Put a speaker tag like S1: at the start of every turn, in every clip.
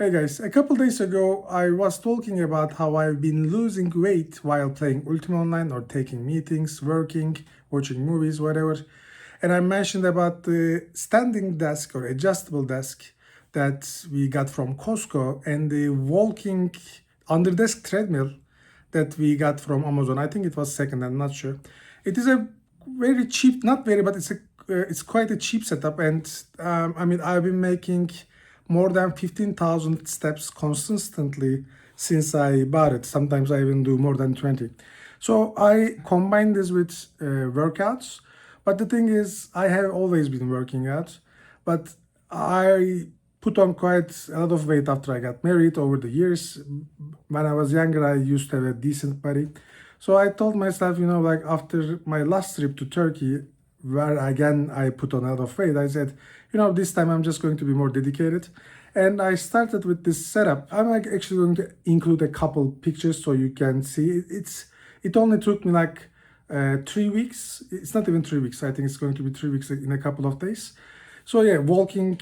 S1: Hey guys, a couple days ago I was talking about how I've been losing weight while playing Ultima Online or taking meetings, working, watching movies, whatever. And I mentioned about the standing desk or adjustable desk that we got from Costco and the walking under desk treadmill that we got from Amazon. I think it was second, I'm not sure. It is a very cheap, not very, but it's quite a cheap setup. And I've been making more than 15,000 steps consistently since I bought it. Sometimes I even do more than 20. So I combine this with workouts. But the thing is, I have always been working out, but I put on quite a lot of weight after I got married over the years. When I was younger, I used to have a decent body. So I told myself, like after my last trip to Turkey, where again I put on a lot of weight, I said, this time I'm just going to be more dedicated. And I started with this setup. I'm actually going to include a couple pictures so you can see. It only took me like 3 weeks. It's not even 3 weeks. I think it's going to be 3 weeks in a couple of days. So yeah, walking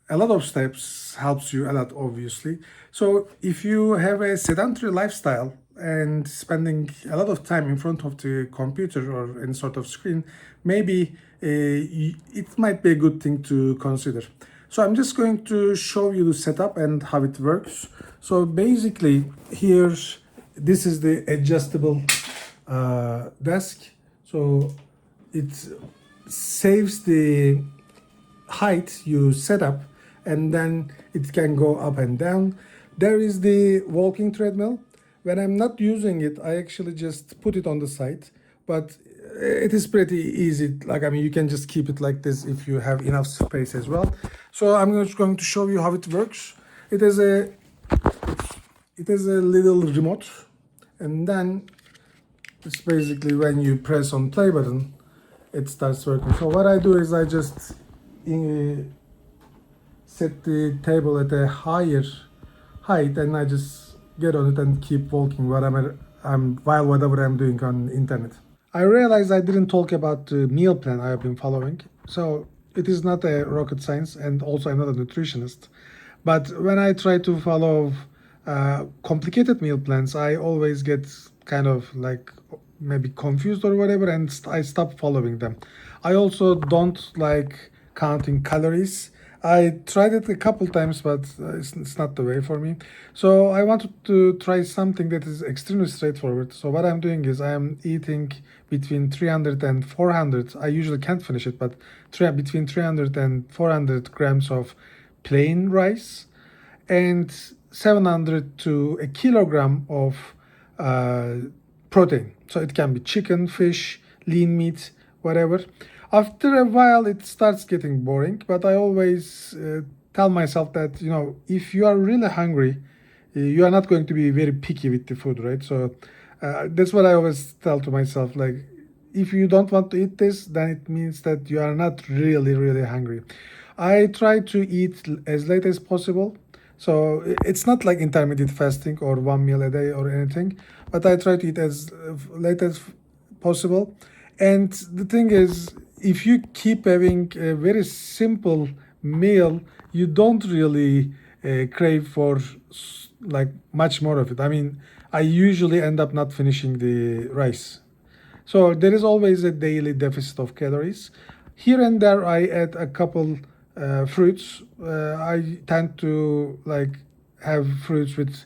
S1: a lot of steps helps you a lot, obviously. So if you have a sedentary lifestyle and spending a lot of time in front of the computer or any sort of screen, maybe it might be a good thing to consider. So I'm just going to show you the setup and how it works. So basically here, this is the adjustable desk. So it saves the height you set up and then it can go up and down. There is the walking treadmill. When I'm not using it, I actually just put it on the side, but it is pretty easy. You can just keep it like this if you have enough space as well. So I'm just going to show you how it works. It has a little remote, and then it's basically when you press on play button, it starts working. So what I do is I just set the table at a higher height and I just get on it and keep walking while whatever I'm doing on the internet. I realized I didn't talk about the meal plan I have been following. So it is not a rocket science, and also I'm not a nutritionist. But when I try to follow complicated meal plans, I always get kind of like maybe confused or whatever, and I stop following them. I also don't like counting calories. I tried it a couple times, but it's not the way for me. So I wanted to try something that is extremely straightforward. So what I'm doing is I am eating between 300 and 400. I usually can't finish it, but between 300 and 400 grams of plain rice and 700 to a kilogram of protein. So it can be chicken, fish, lean meat, whatever. After a while, it starts getting boring, but I always tell myself that, if you are really hungry, you are not going to be very picky with the food, right? So that's what I always tell to myself. Like, if you don't want to eat this, then it means that you are not really, really hungry. I try to eat as late as possible. So it's not like intermittent fasting or one meal a day or anything, but I try to eat as late as possible. And the thing is, if you keep having a very simple meal, you don't really crave for like much more of it. I usually end up not finishing the rice. So there is always a daily deficit of calories. Here and there, I add a couple fruits. I tend to like have fruits with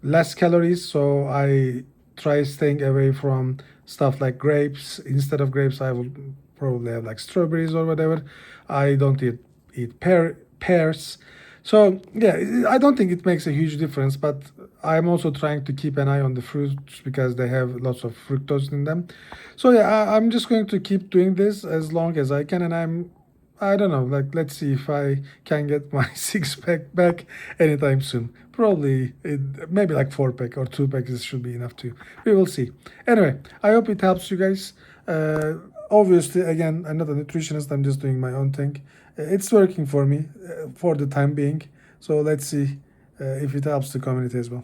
S1: less calories, so I try staying away from stuff like grapes. Instead of grapes, I will probably have like strawberries or whatever. I don't eat pears. So yeah, I don't think it makes a huge difference, but I'm also trying to keep an eye on the fruits because they have lots of fructose in them. So yeah, I'm just going to keep doing this as long as I can, and I don't know, like let's see if I can get my six pack back anytime soon. Probably maybe like 4 pack or 2 packs should be enough too. We will see. Anyway, I hope it helps you guys. Obviously, again, I'm not a nutritionist. I'm just doing my own thing. It's working for me for the time being. So let's see if it helps the community as well.